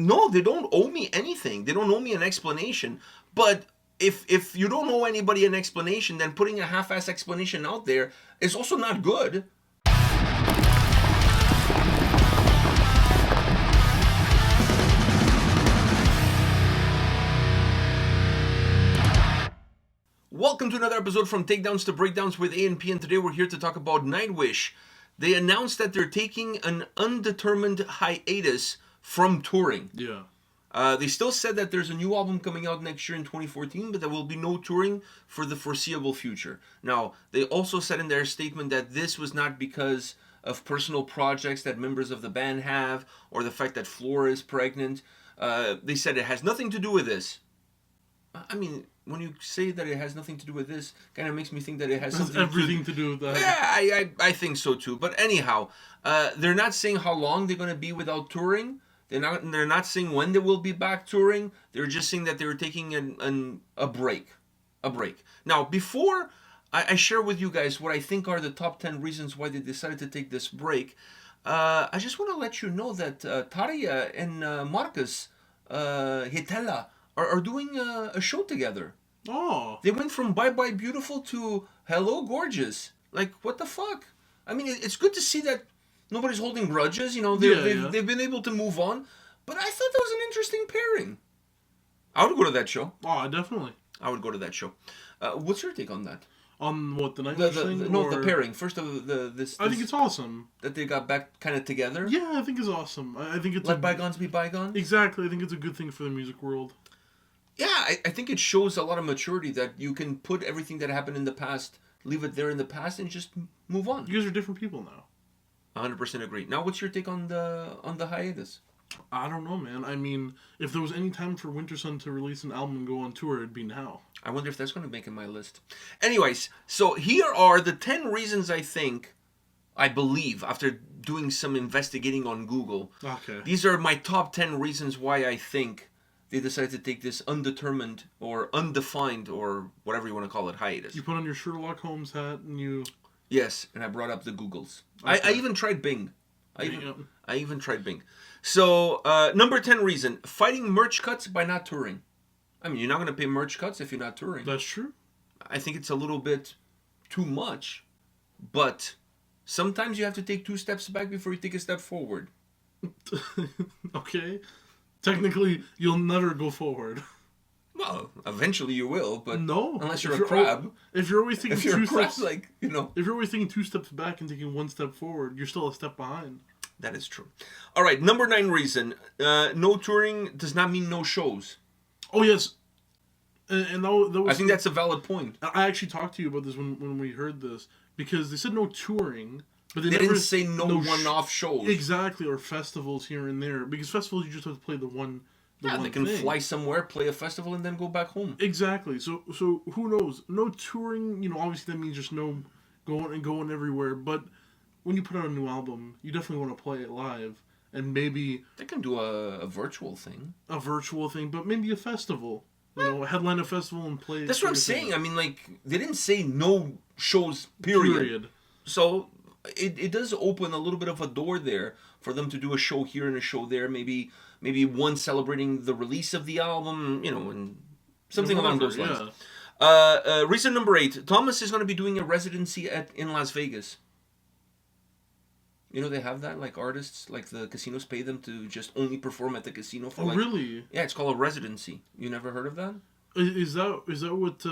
No, they don't owe me anything. They don't owe me an explanation. But if you don't owe anybody an explanation, then putting a half-ass explanation out there is also not good. Welcome to another episode from Takedowns to Breakdowns with A&P, and today we're here to talk about Nightwish. They announced that they're taking an undetermined hiatus from touring. Yeah. They still said that there's a new album coming out next year in 2014, but there will be no touring for the foreseeable future. Now, they also said in their statement that this was not because of personal projects that members of the band have, or the fact that Flora is pregnant. They said it has nothing to do with this. I mean, when you say that it has nothing to do with this, kind of makes me think that it has something everything to do with that. Yeah, I think so too. But anyhow, they're not saying how long they're going to be without touring. They're not saying when they will be back touring. They're just saying that they're taking a break. Now, before I share with you guys what I think are the top 10 reasons why they decided to take this break, I just want to let you know that 𝗙𝗥𝗢𝗠 and 𝗙𝗥𝗢𝗪𝗡𝗗 𝗧𝗢 are doing a show together. Oh. They went from Bye Bye Beautiful to Hello Gorgeous. Like, what the fuck? I mean, it's good to see that nobody's holding grudges. You know, they've been able to move on. But I thought that was an interesting pairing. I would go to that show. Oh, definitely. I would go to that show. What's your take on that? On what, the Nightwish thing? The pairing. First of this. I think it's awesome. That they got back kind of together. Yeah, I think it's awesome. I think it's Let bygones be bygones. Exactly. I think it's a good thing for the music world. Yeah, I think it shows a lot of maturity that you can put everything that happened in the past, leave it there in the past, and just move on. You guys are different people now. 100% agree. Now, what's your take on the hiatus? I don't know, man. I mean, if there was any time for Wintersun to release an album and go on tour, it'd be now. I wonder if that's going to make it my list. Anyways, so here are the 10 reasons I believe, after doing some investigating on Google. Okay. These are my top 10 reasons why I think they decided to take this undetermined or undefined or whatever you want to call it hiatus. You put on your Sherlock Holmes hat and you... Yes, and I brought up the Googles. Okay. I even tried Bing. I even tried Bing. So, number 10 reason, fighting merch cuts by not touring. I mean, you're not going to pay merch cuts if you're not touring. That's true. I think it's a little bit too much, but sometimes you have to take 2 steps back before you take a step forward. Okay. Technically, you'll never go forward. Well, eventually you will, but no, unless you're a crab. If you're always taking two steps, like, you know. If you're always taking 2 steps back and taking 1 step forward, you're still a step behind. That is true. All right, number 9 reason, no touring does not mean no shows. Oh, yes. And that was... I think that's a valid point. I actually talked to you about this when we heard this, because they said no touring, but they never didn't say no one-off shows. Exactly, or festivals here and there. Because festivals, you just have to play the one they can fly somewhere, play a festival, and then go back home. Exactly. So who knows? No touring, obviously that means just no going everywhere. But when you put out a new album, you definitely want to play it live. And maybe... They can do a virtual thing. A virtual thing, but maybe a festival. Headline a festival and play... That's what I'm saying. I mean, like, they didn't say no shows, period. So it does open a little bit of a door there for them to do a show here and a show there. Maybe one celebrating the release of the album, and something along those lines. Yeah. Reason number 8. Thomas is going to be doing a residency in Las Vegas. They have that, like, artists, like, the casinos pay them to just only perform at the casino for, really? Yeah, it's called a residency. You never heard of that? Is that what,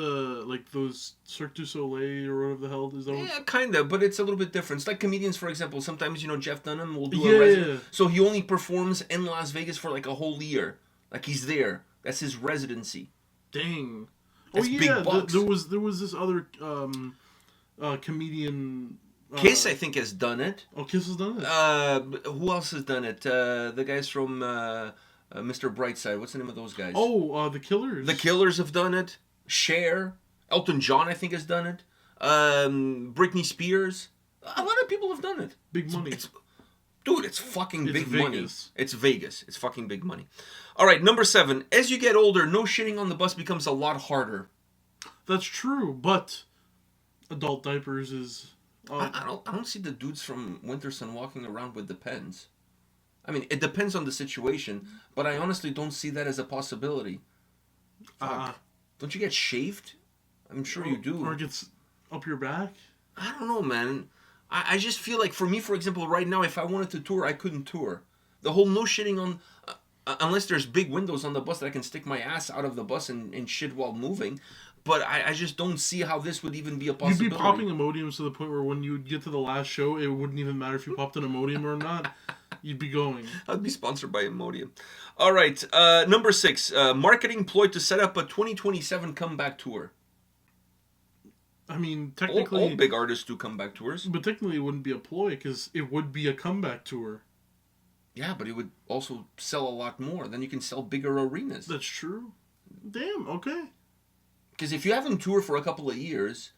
like, those Cirque du Soleil or whatever the hell is that? Yeah, kind of, but it's a little bit different. It's like comedians, for example. Sometimes, Jeff Dunham will do a residency. Yeah. So he only performs in Las Vegas for, like, a whole year. Like, he's there. That's his residency. Dang. That's big bucks. There was this other comedian... Kiss, I think, has done it. Oh, Kiss has done it? Who else has done it? The guys from Mr. Brightside. What's the name of those guys? Oh, The Killers. The Killers have done it. Cher. Elton John, I think, has done it. Britney Spears. A lot of people have done it. Big money. It's fucking big money. It's Vegas. It's fucking big money. All right, number 7. As you get older, no shitting on the bus becomes a lot harder. That's true, but adult diapers is... I don't see the dudes from Wintersun walking around with the pens. I mean, it depends on the situation, but I honestly don't see that as a possibility. Fuck. Don't you get shaved? I'm sure you do. Or it gets up your back? I don't know, man. I just feel like, for me, for example, right now, if I wanted to tour, I couldn't tour. The whole no shitting on... unless there's big windows on the bus that I can stick my ass out of the bus and shit while moving. But I just don't see how this would even be a possibility. You'd be popping Imodiums to the point where when you would get to the last show, it wouldn't even matter if you popped an Imodium or not. You'd be going. I'd be sponsored by Imodium. All right, number 6. Marketing ploy to set up a 2027 comeback tour. I mean, technically... All big artists do comeback tours. But technically it wouldn't be a ploy, because it would be a comeback tour. Yeah, but it would also sell a lot more. Then you can sell bigger arenas. That's true. Damn, okay. Because if you haven't toured for a couple of years,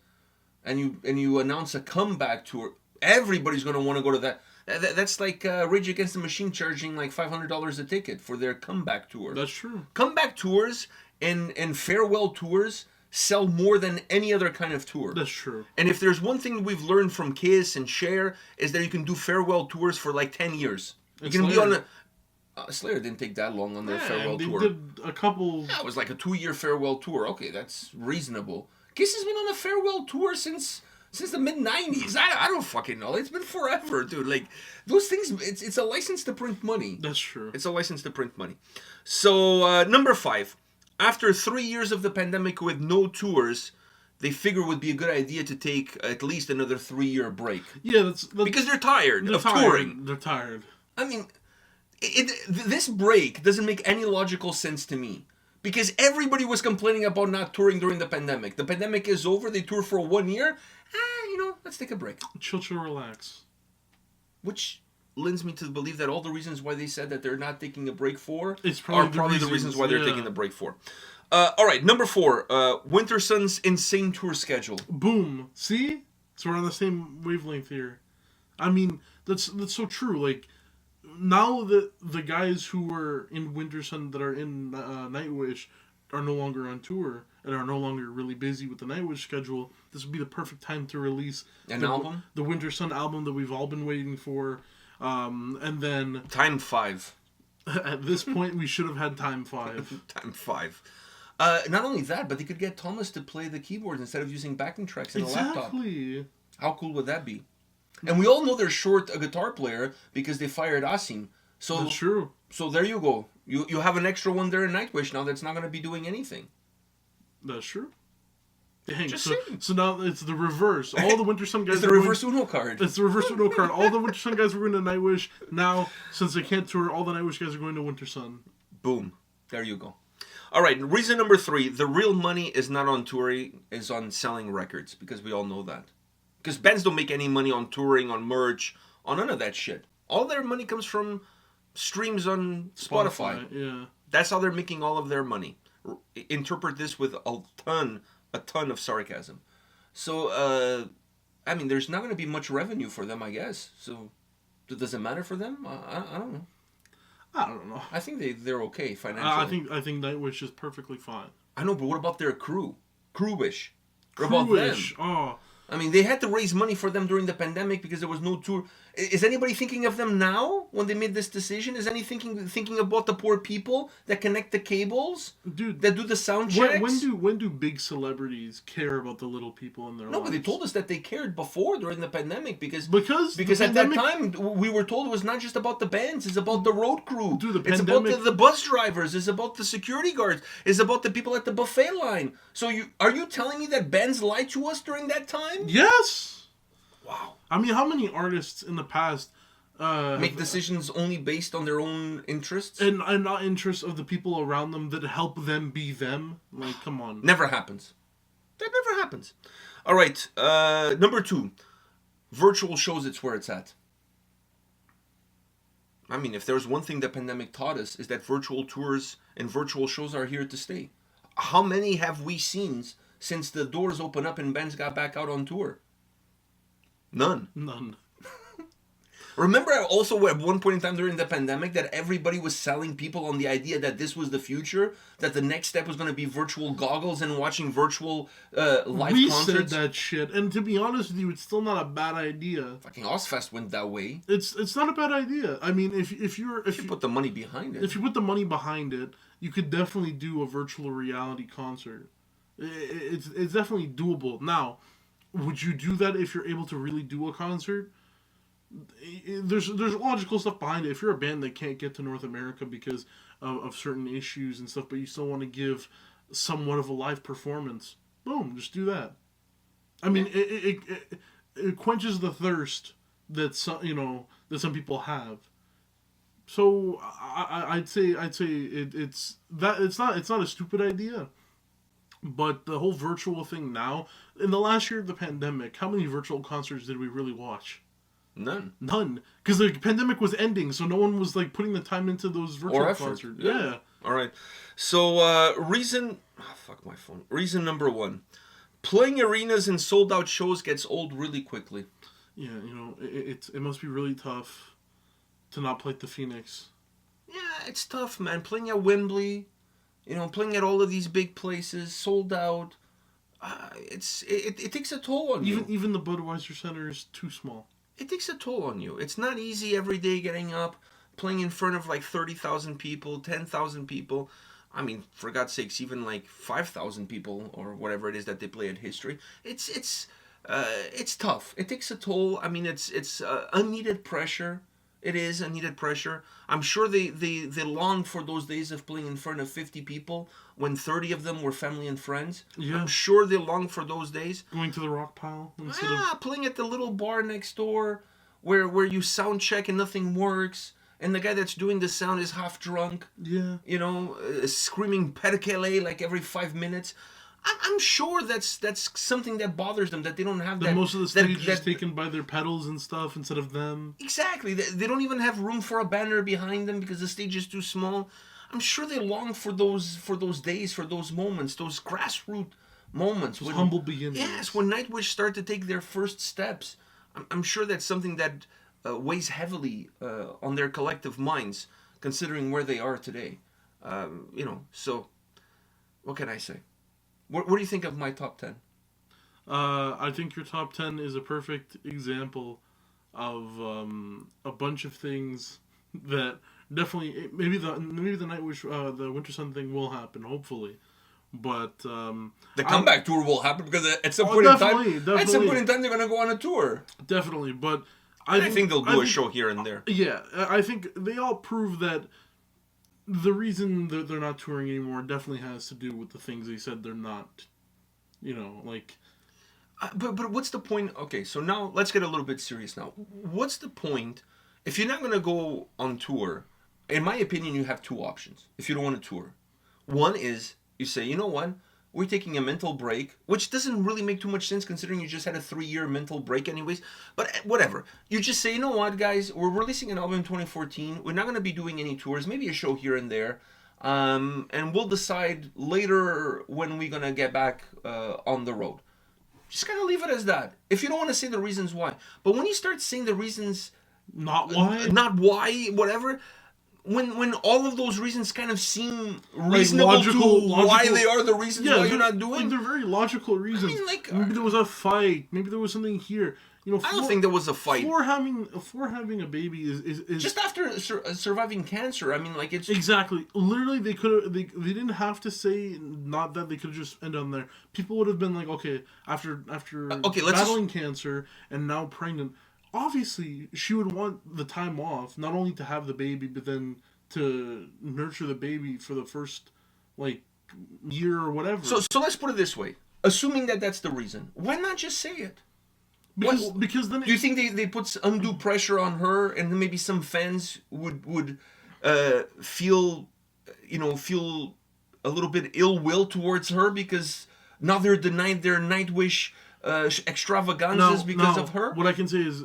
and you announce a comeback tour, everybody's going to want to go to that. That's like Rage Against the Machine charging like $500 a ticket for their comeback tour. That's true. Comeback tours and farewell tours sell more than any other kind of tour. That's true. And if there's one thing we've learned from Kiss and Cher, is that you can do farewell tours for like 10 years. You can be on a... Slayer didn't take that long on their farewell tour. They did a couple... Yeah, it was like a 2-year farewell tour. Okay, that's reasonable. Kiss has been on a farewell tour since the mid-90s. I don't fucking know. It's been forever, dude. Like, those things, it's a license to print money. That's true. It's a license to print money. So, number 5. After 3 years of the pandemic with no tours, they figure it would be a good idea to take at least another 3-year break. Yeah, that's because they're tired of touring. They're tired. I mean... this break doesn't make any logical sense to me. Because everybody was complaining about not touring during the pandemic. The pandemic is over, they tour for 1 year. Let's take a break. Chill, relax. Which lends me to believe that all the reasons why they said that they're not taking a break for are probably the reasons why they're taking the break for. Alright, number 4. Winter Sun's insane tour schedule. Boom. See? So we're on the same wavelength here. I mean, that's so true. Like... Now that the guys who were in Winter Sun that are in Nightwish are no longer on tour and are no longer really busy with the Nightwish schedule, this would be the perfect time to release an album? The Winter Sun album that we've all been waiting for. And then... Time 5. At this point, we should have had Time 5. Time 5. Not only that, but they could get Thomas to play the keyboards instead of using backing tracks in a laptop. Exactly. How cool would that be? And we all know they're short a guitar player because they fired Asim. So that's true. So there you go. You have an extra one there in Nightwish now that's not going to be doing anything. That's true. Dang, Just so now it's the reverse. All the Winter Sun guys... It's the reverse Uno card. It's the reverse Uno card. All the Winter Sun guys were going to Nightwish. Now, since they can't tour, all the Nightwish guys are going to Winter Sun. Boom. There you go. All right, reason number 3. The real money is not on touring, is on selling records. Because we all know that. Because bands don't make any money on touring, on merch, on none of that shit. All their money comes from streams on Spotify. Yeah. That's how they're making all of their money. Interpret this with a ton of sarcasm. So, I mean, there's not going to be much revenue for them, I guess. So, does it matter for them? I don't know. I don't know. I think they're okay financially. I think Nightwish is perfectly fine. I know, but what about their crew? Crewish. What about them? Oh. I mean, they had to raise money for them during the pandemic because there was no tour. Is anybody thinking of them now when they made this decision? Is anybody thinking about the poor people that connect the cables? Dude, that do the sound checks? When do big celebrities care about the little people in their lives? No, but they told us that they cared before during the pandemic because at that time we were told it was not just about the bands, it's about the road crew. Dude, it's about the bus drivers, it's about the security guards, it's about the people at the buffet line. So are you telling me that bands lied to us during that time? Yes. Wow. I mean, how many artists in the past make decisions only based on their own interests? And not interests of the people around them that help them be them? Like, come on. Never happens. That never happens. All right. Number 2. Virtual shows, it's where it's at. I mean, if there's one thing the pandemic taught us, is that virtual tours and virtual shows are here to stay. How many have we seen since the doors opened up and bands got back out on tour? None. Remember also at one point in time during the pandemic that everybody was selling people on the idea that this was the future, that the next step was going to be virtual goggles and watching virtual live we concerts. said that shit, and to be honest with you, it's still not a bad idea. Fucking Ozfest went that way. It's not a bad idea. I mean, if you put the money behind it. If you put the money behind it, you could definitely do a virtual reality concert. It's definitely doable. Now, would you do that if you're able to really do a concert? There's logical stuff behind it. If you're a band that can't get to North America because of certain issues and stuff, but you still want to give somewhat of a live performance, boom, just do that. I mean, it quenches the thirst that some people have. So I'd say it's not a stupid idea. But the whole virtual thing now, in the last year of the pandemic, how many virtual concerts did we really watch? None. Because the pandemic was ending, so no one was like putting the time into those virtual concerts. Yeah. All right. So reason number 1. Playing arenas and sold out shows gets old really quickly. Yeah, it must be really tough to not play at the Phoenix. Yeah, it's tough, man. Playing at Wembley, playing at all of these big places, sold out. It takes a toll on you. Even the Budweiser Center is too small. It takes a toll on you. It's not easy every day getting up, playing in front of like 30,000 people, 10,000 people. I mean, for God's sakes, even like 5,000 people or whatever it is that they play at History. It's tough. It takes a toll. I mean, it's unneeded pressure. It is unneeded pressure. I'm sure they long for those days of playing in front of 50 people when 30 of them were family and friends. Yeah. I'm sure they long for those days. Going to the rock pile instead of playing at the little bar next door where you sound check and nothing works. And the guy that's doing the sound is half drunk. Yeah. Screaming 𝗙𝗥𝗢𝗙𝗢 like every 5 minutes. I'm sure that's something that bothers them, that they don't have that. Most of the stage is taken by their pedals and stuff instead of them. Exactly. They don't even have room for a banner behind them because the stage is too small. I'm sure they long for those days, for those moments, those grassroots moments. Those humble beginnings. Yes, when Nightwish start to take their first steps. I'm sure that's something that weighs heavily on their collective minds, considering where they are today. So what can I say? What do you think of my top 10? I think your top 10 is a perfect example of a bunch of things that definitely maybe the Nightwish the Winter Sun thing will happen, hopefully. But the comeback tour will happen because at some point in time they're gonna go on a tour. Definitely, but I think they'll do a show here and there. Yeah, I think they all prove that the reason that they're not touring anymore definitely has to do with the things they said they're not. But what's the point? Okay, so now let's get a little bit serious now. What's the point if you're not gonna go on tour? In my opinion, you have 2 options if you don't want to tour. One is you say, you know what? We're taking a mental break, which doesn't really make too much sense considering you just had a 3-year mental break anyways. But whatever. You just say, you know what, guys? We're releasing an album in 2014. We're not going to be doing any tours. Maybe a show here and there. And we'll decide later when we're going to get back on the road. Just kind of leave it as that. If you don't want to say the reasons why. But when you start saying the reasons... Not why, whatever... When all of those reasons kind of seem reasonable, like logical, why they are the reasons why you're not doing. Like they're very logical reasons. I mean, maybe there was a fight. Maybe there was something here. I don't think there was a fight. For having a baby is just after surviving cancer. I mean, like it's exactly. Literally, they didn't have to say not that. They could have just ended on there. People would have been like, okay, after battling cancer and now pregnant. Obviously, she would want the time off, not only to have the baby, but then to nurture the baby for the first, year or whatever. So let's put it this way. Assuming that that's the reason, why not just say it? Because then... Do you think they put undue pressure on her and maybe some fans would feel a little bit ill will towards her because now they're denied their Nightwish extravaganzas because of her? What I can say is...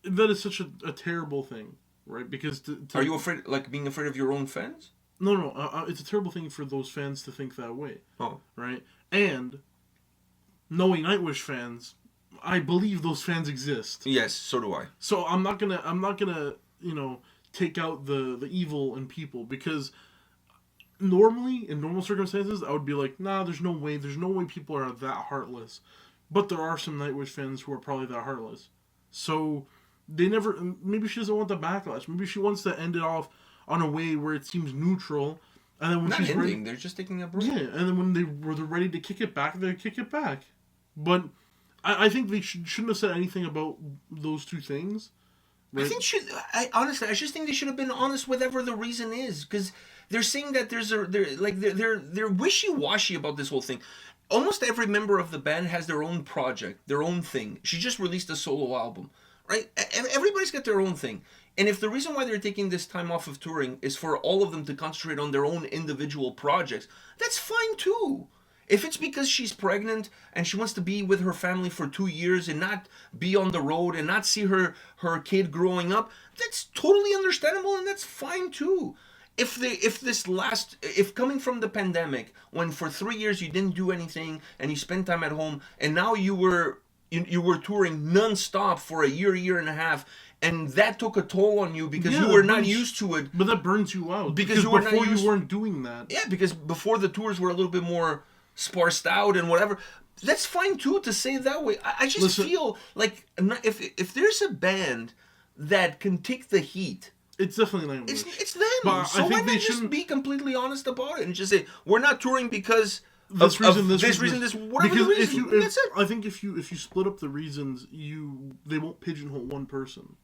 That is such a terrible thing, right? Because are you afraid, being afraid of your own fans? No. It's a terrible thing for those fans to think that way. Oh, right. And knowing Nightwish fans, I believe those fans exist. Yes, so do I. So I'm not gonna take out the evil in people, because normally in normal circumstances I would be like, nah, there's no way people are that heartless. But there are some Nightwish fans who are probably that heartless. So they never. Maybe she doesn't want the backlash. Maybe she wants to end it off on a way where it seems neutral. And then when Not she's ending, ready, they're just taking a break. yeah. And then when they're ready to kick it back, they kick it back. But I think they shouldn't have said anything about those two things. Right? Honestly, I just think they should have been honest, whatever the reason is, because they're saying that they're wishy-washy about this whole thing. Almost every member of the band has their own project, their own thing. She just released a solo album, right? Everybody's got their own thing. And if the reason why they're taking this time off of touring is for all of them to concentrate on their own individual projects, that's fine too. If it's because she's pregnant and she wants to be with her family for 2 years and not be on the road and not see her kid growing up, that's totally understandable, and that's fine too. If coming from the pandemic, when for 3 years you didn't do anything and you spent time at home, and now you were touring non-stop for a year and a half, and that took a toll on you because you were not used to it. But that burns you out. Because you weren't doing that. Yeah, because before the tours were a little bit more sparsed out and whatever. That's fine too to say it that way. I just feel like if there's a band that can take the heat, it's definitely Nightwish. It's them. But so I think why not just be completely honest about it and just say, we're not touring because this reason, whatever the reason. That's it. I think if you split up the reasons, they won't pigeonhole one person,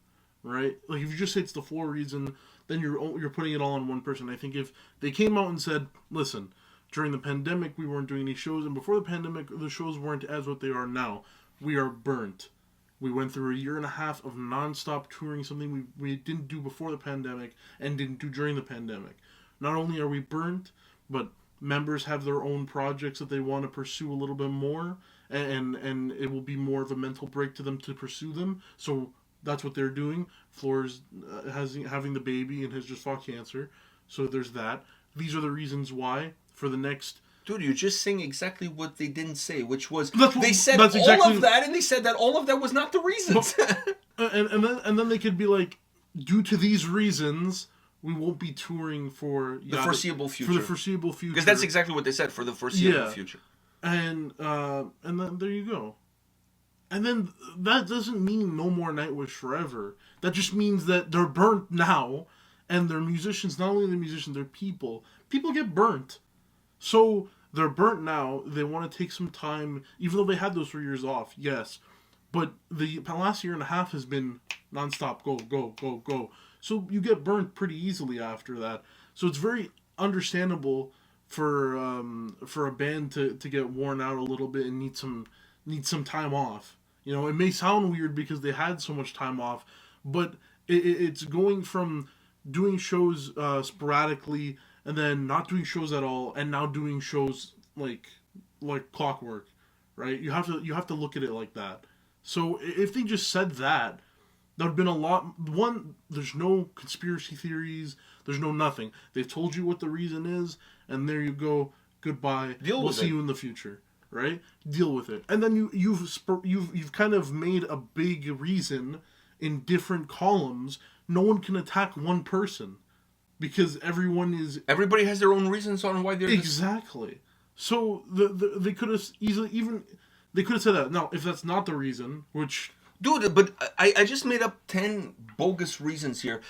right? Like if you just say it's the floor reason, then you're putting it all on one person. I think if they came out and said, listen, during the pandemic we weren't doing any shows, and before the pandemic the shows weren't as what they are now. We are burnt. We went through a year and a half of non-stop touring, something we didn't do before the pandemic and didn't do during the pandemic. Not only are we burnt, but members have their own projects that they want to pursue a little bit more, and it will be more of a mental break to them to pursue them. So that's what they're doing. Floor's having the baby and has just fought cancer. So there's that. These are the reasons why for the next... Dude, you're just saying exactly what they didn't say, which was they said all of that, and they said that all of that was not the reasons. and then they could be like, due to these reasons, we won't be touring for the foreseeable future. For the foreseeable future, because that's exactly what they said, for the foreseeable future. And then there you go. And then that doesn't mean no more Nightwish forever. That just means that they're burnt now, and they're musicians. Not only they're musicians, they're people. People get burnt. So they're burnt now. They want to take some time, even though they had those 3 years off, yes. But the last year and a half has been nonstop, go. So you get burnt pretty easily after that. So it's very understandable for a band to get worn out a little bit and need some time off. You know, it may sound weird because they had so much time off, but it's going from doing shows sporadically, and then not doing shows at all, and now doing shows like clockwork, right? You have to look at it like that. So if they just said that would have been a lot. One, there's no conspiracy theories. There's no nothing. They've told you what the reason is, and there you go. Goodbye. We'll see you in the future, right? Deal with it. And then you've kind of made a big reason in different columns. No one can attack one person. Because everybody has their own reasons on why they're exactly. So they could have said that. Now, if that's not the reason, which dude, but I just made up 10 bogus reasons here.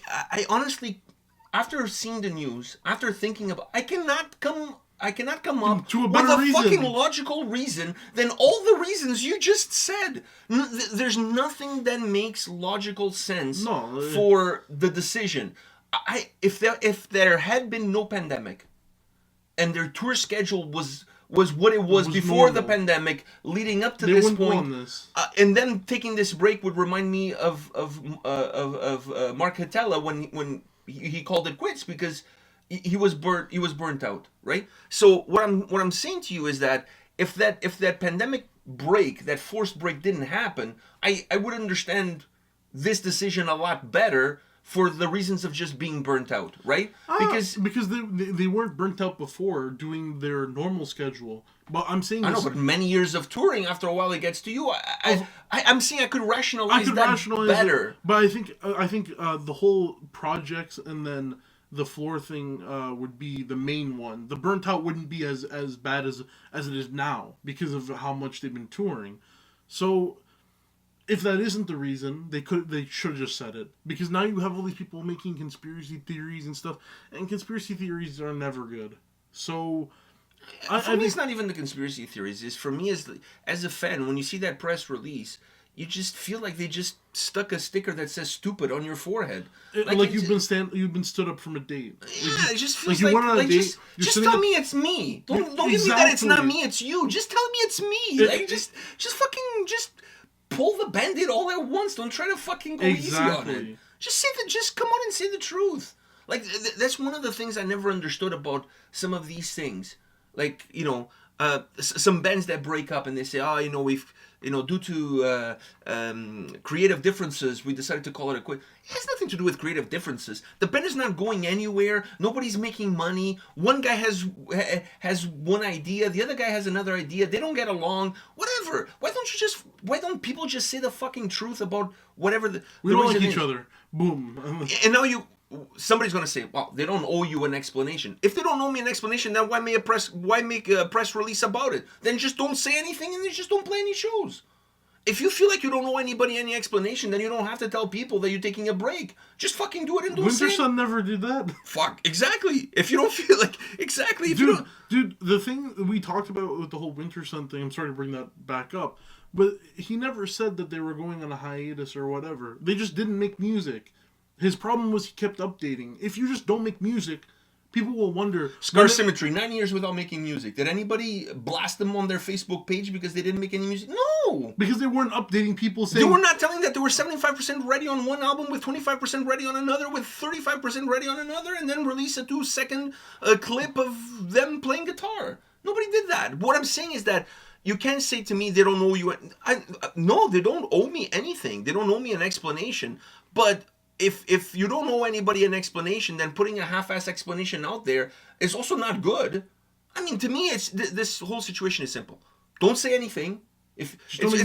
I honestly, after seeing the news, after thinking about, I cannot come up to with a fucking logical reason than all the reasons you just said. There's nothing that makes logical sense for the decision. If there had been no pandemic, and their tour schedule was what it was before the pandemic, leading up to this point, and then taking this break would remind me of Mark Hatella when he called it quits because he was burnt out, right? So what I'm saying to you is that if that pandemic break, that forced break, didn't happen, I would understand this decision a lot better for the reasons of just being burnt out, right? Because they weren't burnt out before doing their normal schedule. But I'm saying I know, but many years of touring, after a while, it gets to you. I'm saying I could rationalize better. It, but I think the whole projects and then the floor thing would be the main one. The burnt out wouldn't be as bad as it is now because of how much they've been touring. So if that isn't the reason, they should have just said it, because now you have all these people making conspiracy theories and stuff, and conspiracy theories are never good. So for me, it's not even the conspiracy theories. It's for me as a fan, when you see that press release, you just feel like they just stuck a sticker that says "stupid" on your forehead. Like you've been stood up from a date. Yeah, it just feels like you went on a date. Just tell me it's me. Don't give me that it's not me, it's you. Just tell me it's me. Just fucking pull the Band-Aid all at once. Don't try to fucking go easy on it. Just come out and say the truth. Like that's one of the things I never understood about some of these things. Like, some bands that break up and they say, we've, due to creative differences, we decided to call it a quit. It has nothing to do with creative differences. The band is not going anywhere. Nobody's making money. One guy has one idea. The other guy has another idea. They don't get along. Whatever. Why don't people just say the fucking truth about whatever we don't like each other. Boom. And now somebody's going to say, well, they don't owe you an explanation. If they don't owe me an explanation, then why make a press release about it? Then just don't say anything and then just don't play any shows. If you feel like you don't owe anybody any explanation, then you don't have to tell people that you're taking a break. Just fucking do it and don't say it. Winter Sun never did that. Fuck, exactly. If you don't feel like... Exactly. Dude, the thing we talked about with the whole Winter Sun thing, I'm sorry to bring that back up, but he never said that they were going on a hiatus or whatever. They just didn't make music. His problem was he kept updating. If you just don't make music, people will wonder... Scar Symmetry, 9 years without making music. Did anybody blast them on their Facebook page because they didn't make any music? No! Because they weren't updating people saying... They were not telling that they were 75% ready on one album, with 25% ready on another, with 35% ready on another, and then release a 2-second clip of them playing guitar. Nobody did that. What I'm saying is that you can't say to me they don't owe you... No, they don't owe me anything. They don't owe me an explanation. But... If you don't owe anybody an explanation, then putting a half-ass explanation out there is also not good. I mean, to me, this whole situation is simple. Don't say anything. It's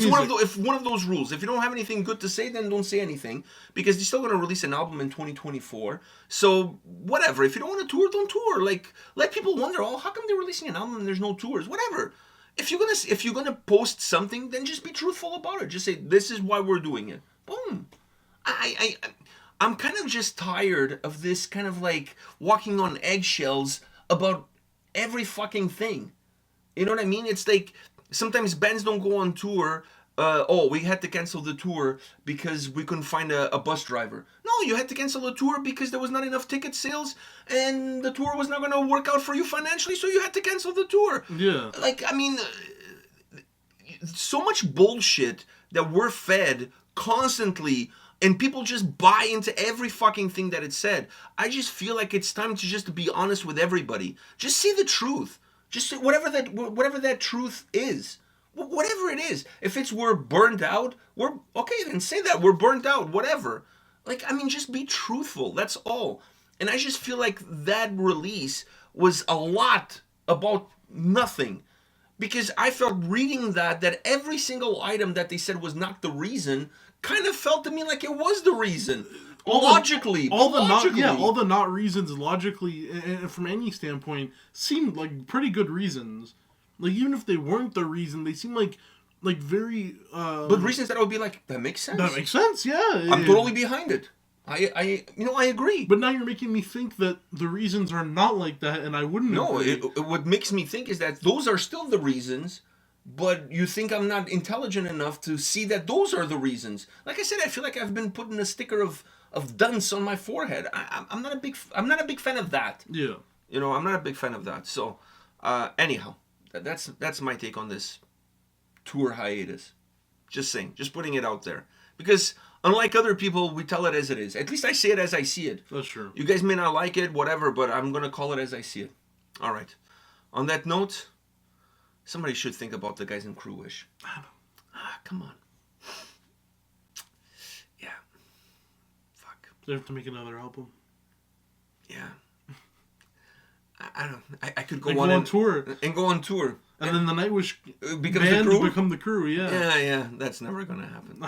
one of those rules. If you don't have anything good to say, then don't say anything, because you're still going to release an album in 2024. So whatever. If you don't want to tour, don't tour. Like, let people wonder, how come they're releasing an album and there's no tours? Whatever. If you're gonna post something, then just be truthful about it. Just say, this is why we're doing it. Boom. I'm kind of just tired of this kind of like walking on eggshells about every fucking thing. You know what I mean? It's like sometimes bands don't go on tour. We had to cancel the tour because we couldn't find a bus driver. No, you had to cancel the tour because there was not enough ticket sales and the tour was not going to work out for you financially, so you had to cancel the tour. Yeah. Like, I mean, so much bullshit that we're fed constantly, and people just buy into every fucking thing that it said. I just feel like it's time to just be honest with everybody. Just say the truth. Just say whatever that truth is. Whatever it is. If it's we're burned out, then say that. We're burned out, whatever. Like, I mean, just be truthful. That's all. And I just feel like that release was a lot about nothing. Because I felt reading that every single item that they said was not the reason kind of felt to me like it was the reason. All the not reasons logically and from any standpoint seemed like pretty good reasons. Like, even if they weren't the reason, they seem like very but reasons that I would be like, that makes sense. That makes sense, yeah. I'm totally behind it. I agree. But now you're making me think that the reasons are not like that, and I wouldn't agree. What makes me think is that those are still the reasons, but you think I'm not intelligent enough to see that those are the reasons. Like I said, I feel like I've been putting a sticker of dunce on my forehead. I'm not a big fan of that. Yeah. I'm not a big fan of that. So, anyhow, that's my take on this tour hiatus. Just saying, just putting it out there. Because unlike other people, we tell it as it is. At least I say it as I see it. That's true. You guys may not like it, whatever, but I'm going to call it as I see it. All right. On that note, somebody should think about the guys in Nightwish. Come on. Yeah. Fuck. They have to make another album. Yeah. I don't. I could go And on, go on tour. And go on tour. And then the Nightwish becomes band the crew? become the crew, yeah. Yeah, that's never gonna happen.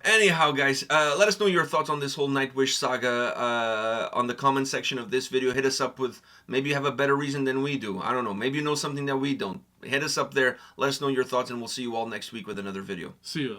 Anyhow, guys, let us know your thoughts on this whole Nightwish saga on the comment section of this video. Hit us up with, maybe you have a better reason than we do. I don't know. Maybe you know something that we don't. Hit us up there. Let us know your thoughts, and we'll see you all next week with another video. See ya.